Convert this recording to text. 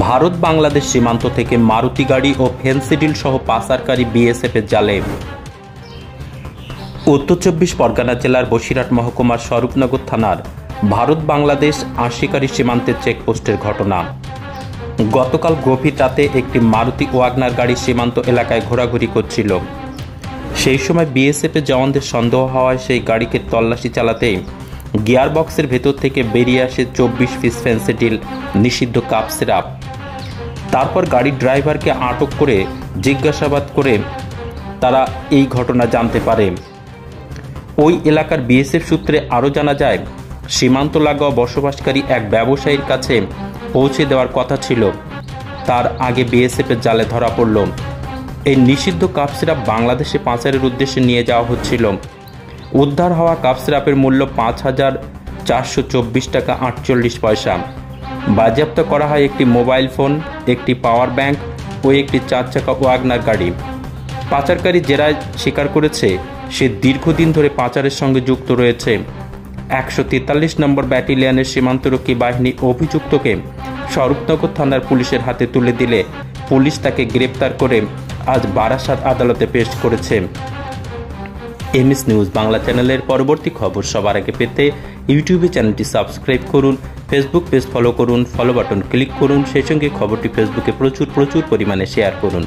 ভারত বাংলাদেশ সীমান্ত থেকে মারুতি গাড়ি ও ফেন্সিডিল সহ পাচারকারী বিএসএফের জালে। উত্তর চব্বিশ পরগনা জেলার বসিরহাট মহকুমার স্বরূপনগর থানার ভারত বাংলাদেশ আশিকারি সীমান্তের চেকপোস্টের ঘটনা। গতকাল গভীর রাতে একটি মারুতি ওয়াগনার গাড়ি সীমান্ত এলাকায় ঘোরাঘুরি করছিল। সেই সময় বিএসএফের জওয়ানদের সন্দেহ হওয়ায় সেই গাড়িকে তল্লাশি চালাতে গিয়ারবক্সের ভেতর থেকে বেরিয়ে আসে 24 পিস ফেন্সিডিল নিষিদ্ধ কাপ সিরাপ। তারপর গাড়ির ড্রাইভারকে আটক করে জিজ্ঞাসাবাদ করে তারা এই ঘটনা জানতে পারে। ওই এলাকার বিএসএফ সূত্রে আরও জানা যায়, সীমান্ত লাগোয়া বসবাসকারী এক ব্যবসায়ীর কাছে পৌঁছে দেওয়ার কথা ছিল, তার আগে বিএসএফের জালে ধরা পড়ল। এই নিষিদ্ধ কাপ সিরাপ বাংলাদেশে পাচারের উদ্দেশ্যে নিয়ে যাওয়া হচ্ছিল। উদ্ধার হওয়া কাপ সিরাপের মূল্য 5,424 টাকা 48 পয়সা। বাজেয়াপ্ত করা হয় একটি মোবাইল ফোন, একটি পাওয়ার ব্যাংক ও একটি 4 চাকা ওয়াগনার গাড়ি। পাচারকারী জেরায় স্বীকার করেছে সে দীর্ঘদিন ধরে পাচারের সঙ্গে যুক্ত রয়েছে। 143 নম্বর ব্যাটালিয়নের সীমান্তরক্ষী বাহিনী অভিযুক্তকে স্বরূপনগর থানার পুলিশের হাতে তুলে দিলে পুলিশ তাকে গ্রেপ্তার করে আজ বারাসাত আদালতে পেশ করেছে। এমএস নিউজ বাংলা চ্যানেলের পরবর্তী খবর সবার আগে পেতে ইউটিউবে চ্যানেলটি সাবস্ক্রাইব করুন, ফেসবুক পেজ ফলো করুন, ফলো বাটন ক্লিক করুন, সেই সঙ্গে খবরটি ফেসবুকে প্রচুর পরিমাণে শেয়ার করুন।